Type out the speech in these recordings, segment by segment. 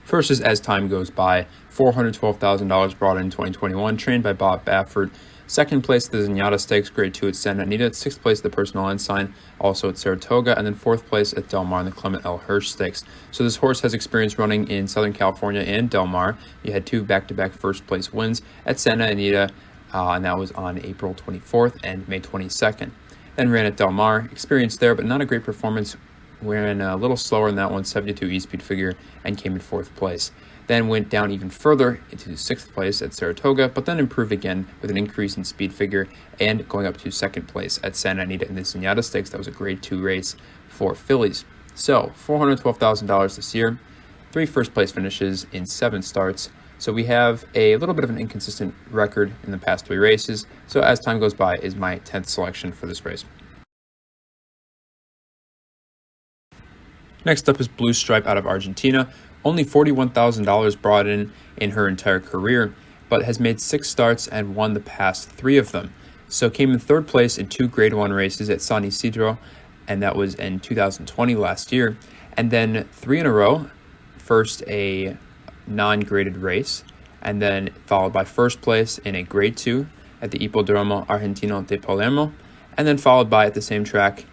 First is As Time Goes By, $412,000 brought in 2021, trained by Bob Baffert. Second place at the Zenyatta Stakes, Grade 2 at Santa Anita. Sixth place at the Personal Ensign, also at Saratoga. And then fourth place at Del Mar in the Clement L. Hirsch Stakes. So this horse has experience running in Southern California and Del Mar. He had two back-to-back first place wins at Santa Anita, and that was on April 24th and May 22nd. Then ran at Del Mar, experienced there, but not a great performance. Ran a little slower in that one, 72 E-speed figure, and came in fourth place. Then went down even further into sixth place at Saratoga, but then improved again with an increase in speed figure and going up to second place at Santa Anita in the Zenyatta Stakes. That was a Grade 2 race for fillies. So $412,000 this year, 3 first place finishes in 7 starts. So we have a little bit of an inconsistent record in the past 3 races. So As Time Goes By is my 10th selection for this race. Next up is Blue Stripe out of Argentina. Only $41,000 brought in her entire career, but has made 6 starts and won the past 3 of them. So came in third place in 2 Grade 1 races at San Isidro, and that was in 2020 last year. And then 3 in a row, first a non-graded race, and then followed by first place in a Grade 2 at the Hippodromo Argentino de Palermo, and then followed by at the same track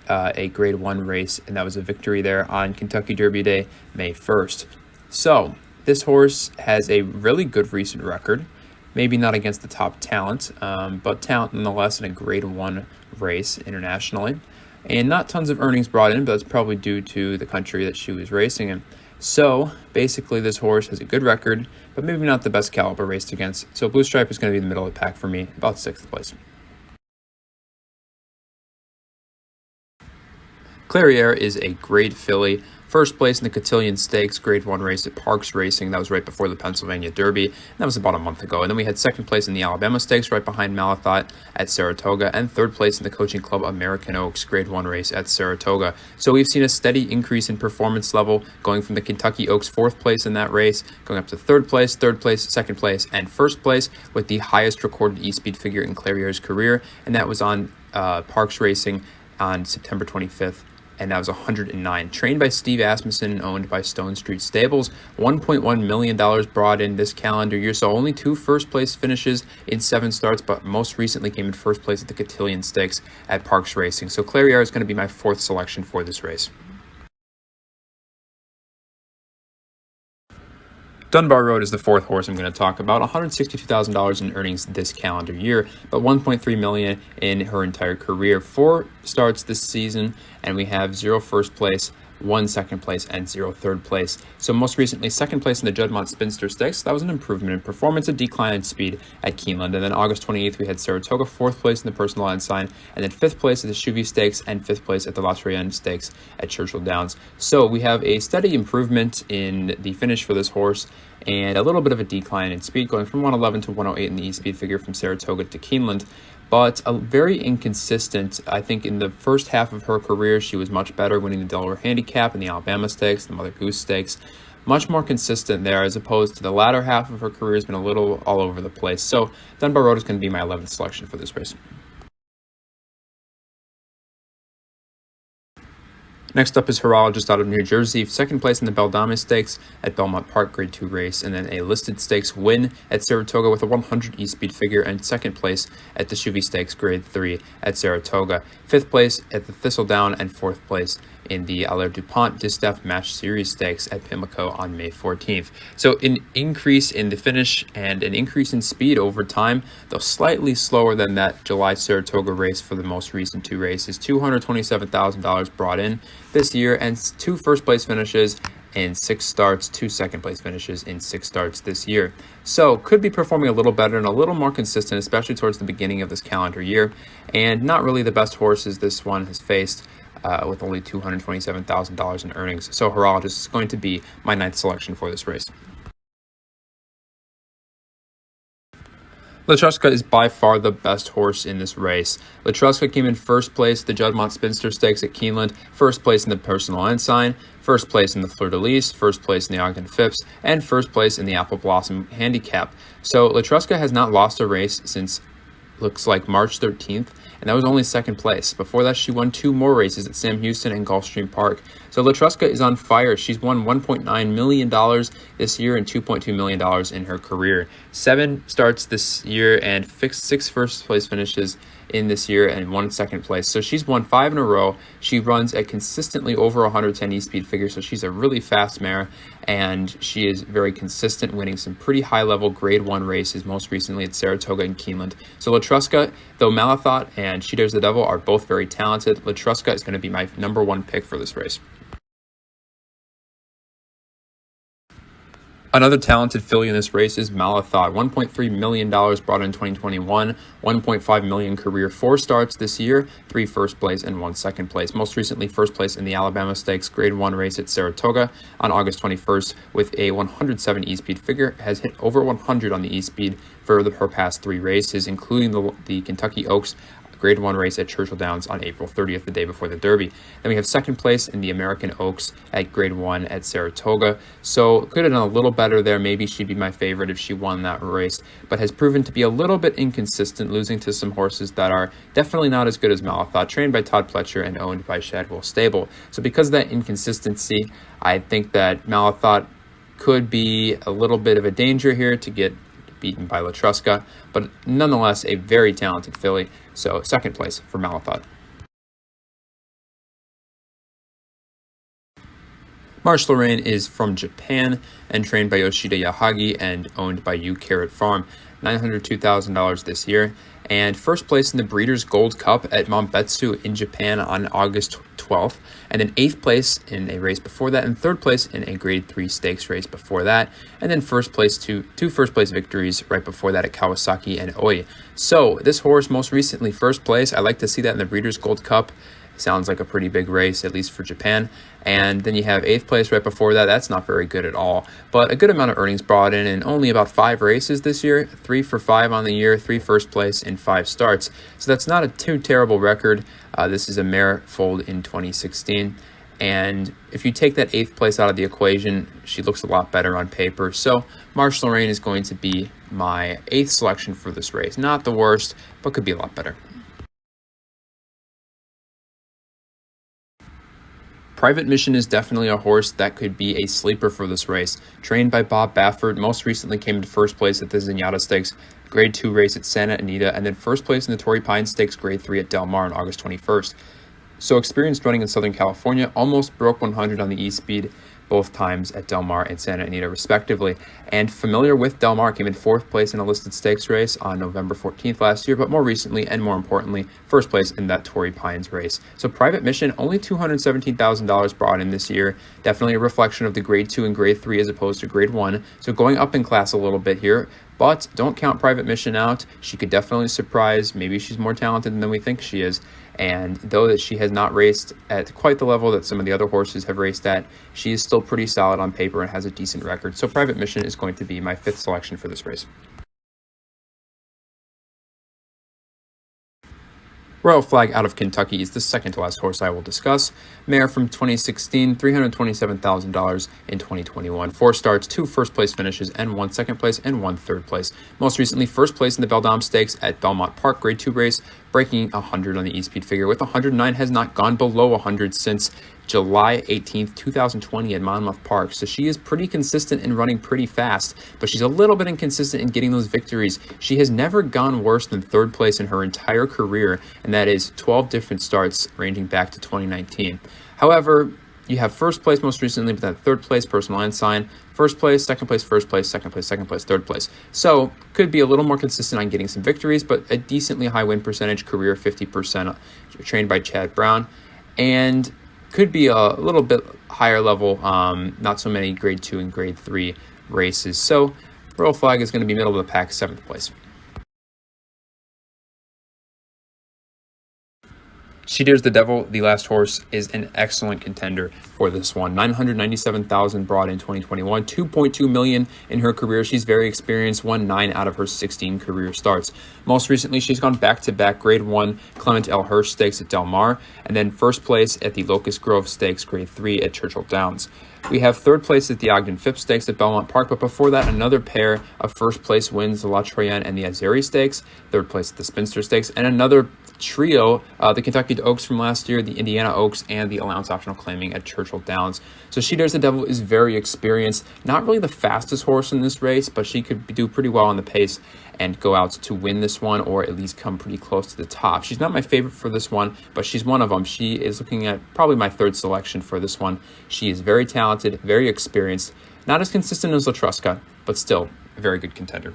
a Grade 1 race, and that was a victory there on Kentucky Derby Day, May 1st. So this horse has a really good recent record, maybe not against the top talent, but talent nonetheless in a Grade 1 race internationally, and not tons of earnings brought in, but that's probably due to the country that she was racing in. So basically this horse has a good record, but maybe not the best caliber raced against. So Blue Stripe is going to be in the middle of the pack for me, about 6th place. Clairiere is a great filly. First place in the Cotillion Stakes, Grade 1 race at Parks Racing. That was right before the Pennsylvania Derby. That was about a month ago. And then we had second place in the Alabama Stakes, right behind Malathaat at Saratoga, and third place in the Coaching Club American Oaks, Grade 1 race at Saratoga. So we've seen a steady increase in performance level, going from the Kentucky Oaks fourth place in that race, going up to third place, second place, and first place, with the highest recorded E-speed figure in Clairiere's career. And that was on Parks Racing on September 25th. And that was 109. Trained by Steve Asmussen and owned by Stone Street Stables. $1.1 million brought in this calendar year, so only 2 first-place finishes in 7 starts, but most recently came in first place at the Cotillion Stakes at Parks Racing. So Clairiere is going to be my 4th selection for this race. Dunbar Road is the 4th horse I'm going to talk about. $162,000 in earnings this calendar year, but $1.3 million in her entire career. 4 starts this season, and we have 0 first place, 1 second place, and 0 third place. So most recently, second place in the Juddmonte Spinster Stakes. That was an improvement in performance, a decline in speed at Keeneland. And then August 28th, we had Saratoga, 4th place in the Personal Ensign, and then 5th place at the Chuvy Stakes, and 5th place at the Letruska Stakes at Churchill Downs. So we have a steady improvement in the finish for this horse, and a little bit of a decline in speed, going from 111 to 108 in the E-speed figure from Saratoga to Keeneland. But a very inconsistent. I think in the first half of her career, she was much better, winning the Delaware Handicap and the Alabama Stakes, the Mother Goose Stakes. Much more consistent there, as opposed to the latter half of her career has been a little all over the place. So Dunbar Road is going to be my 11th selection for this race. Next up is Horologist out of New Jersey. Second place in the Beldame Stakes at Belmont Park, Grade 2 race, and then a listed stakes win at Saratoga with a 100 E-speed figure, and second place at the Chuvy Stakes, Grade 3 at Saratoga. 5th place at the Thistledown, and 4th place in the Allaire DuPont Distaff Match Series Stakes at Pimlico on May 14th. So an increase in the finish and an increase in speed over time, though slightly slower than that July Saratoga race for the most recent 2 races. $227,000 brought in this year, and 2 first place finishes in 6 starts, 2 second place finishes in 6 starts this year. So could be performing a little better and a little more consistent, especially towards the beginning of this calendar year, and not really the best horses this one has faced, with only $227,000 in earnings. So Horologist is going to be my 9th selection for this race. Letruska is by far the best horse in this race. Letruska came in first place at the Juddmonte Spinster Stakes at Keeneland, first place in the Personal Ensign, first place in the Fleur de Lis, first place in the Ogden Phipps, and first place in the Apple Blossom Handicap. So Letruska has not lost a race since looks like March 13th, and that was only second place. Before that, she won 2 more races at Sam Houston and Gulfstream Park. So Letruska is on fire. She's won $1.9 million this year and $2.2 million in her career. 7 starts this year and 6 first place finishes in this year and 1 second place. So she's won 5 in a row. She runs at consistently over 110 e-speed figure, so she's a really fast mare, and she is very consistent, winning some pretty high-level Grade 1 races, most recently at Saratoga and Keeneland. So Letruska, though Malathaat and Shedaresthedevil are both very talented, Letruska is going to be my number 1 pick for this race. Another talented filly in this race is Malathaat. $1.3 million brought in 2021, $1.5 million career, 4 starts this year, 3 first place and 1 second place. Most recently, first place in the Alabama Stakes Grade 1 race at Saratoga on August 21st with a 107 e-speed figure. Has hit over 100 on the e-speed for her past 3 races, including the Kentucky Oaks Grade 1 race at Churchill Downs on April 30th, the day before the Derby. Then we have second place in the American Oaks at Grade 1 at Saratoga. So could have done a little better there. Maybe she'd be my favorite if she won that race, but has proven to be a little bit inconsistent, losing to some horses that are definitely not as good as Malathaat, trained by Todd Pletcher and owned by Shadwell Stable. So because of that inconsistency, I think that Malathaat could be a little bit of a danger here to get beaten by Letruska, but nonetheless a very talented filly. So second place for Malathaat. Marche Lorraine is from Japan and trained by Yoshida Yahagi and owned by U Carrot Farm. $902,000 this year, and first place in the Breeders Gold Cup at Monbetsu in Japan on August 12th, and then 8th place in a race before that, and 3rd place in a Grade 3 stakes race before that, and then two first place victories right before that at Kawasaki and Oi. So this horse most recently first place. I like to see that in the Breeders Gold Cup. Sounds like a pretty big race, at least for Japan. And then you have 8th place right before that. That's not very good at all, but a good amount of earnings brought in only about 5 races this year. 3 for 5 on the year, 3 first place in 5 starts. So that's not a too terrible record. This is a mare foaled in 2016. And if you take that 8th place out of the equation, she looks a lot better on paper. So Marche Lorraine is going to be my 8th selection for this race. Not the worst, but could be a lot better. Private Mission is definitely a horse that could be a sleeper for this race. Trained by Bob Baffert, most recently came into first place at the Zenyatta Stakes Grade 2 race at Santa Anita, and then first place in the Torrey Pines Stakes Grade 3 at Del Mar on August 21st. So experienced running in Southern California, almost broke 100 on the E-Speed both times at Del Mar and Santa Anita respectively, and familiar with Del Mar, came in 4th place in a listed stakes race on November 14th last year, but more recently and more importantly, first place in that Torrey Pines race. So Private Mission, only $217,000 brought in this year, definitely a reflection of the Grade 2 and Grade 3 as opposed to Grade 1, so going up in class a little bit here. But don't count Private Mission out. She could definitely surprise. Maybe she's more talented than we think she is. And though that she has not raced at quite the level that some of the other horses have raced at, she is still pretty solid on paper and has a decent record. So Private Mission is going to be my 5th selection for this race. Royal Flag out of Kentucky is the second to last horse I will discuss. Mare from 2016, $327,000 in 2021. 4 starts, 2 first place finishes, and 1 second place and 1 third place. Most recently, first place in the Beldam Stakes at Belmont Park Grade 2 race, breaking 100 on the E-Speed figure with 109, has not gone below 100 since July 18th, 2020 at Monmouth Park. So she is pretty consistent in running pretty fast, but she's a little bit inconsistent in getting those victories. She has never gone worse than 3rd place in her entire career, and that is 12 different starts ranging back to 2019. However, you have first place most recently, but then 3rd place, personal line sign, first place, second place, first place, second place, second place, 3rd place. So could be a little more consistent on getting some victories, but a decently high win percentage, career 50%, trained by Chad Brown, and could be a little bit higher level, not so many Grade 2 and Grade 3 races. So Royal Flag is going to be middle of the pack, 7th place. Shedaresthedevil, the last horse, is an excellent contender for this one. 997,000 brought in 2021, 2.2 million in her career. She's very experienced, won 9 out of her 16 career starts. Most recently, she's gone back-to-back Grade 1 Clement L. Hirsch Stakes at Del Mar, and then first place at the Locust Grove Stakes Grade 3 at Churchill Downs. We have third place at the Ogden Phipps Stakes at Belmont Park, but before that, another pair of first place wins, the La Troyenne and the Azeri Stakes, third place at the Spinster Stakes, and another trio, the Kentucky Oaks from last year, the Indiana Oaks, and the Allowance Optional Claiming at Churchill Downs. So Shedaresthedevil is very experienced, not really the fastest horse in this race, but she could do pretty well on the pace and go out to win this one, or at least come pretty close to the top. She's not my favorite for this one, but she's one of them. She is looking at probably my third selection for this one. She is very talented, very experienced, not as consistent as Letruska, but still a very good contender.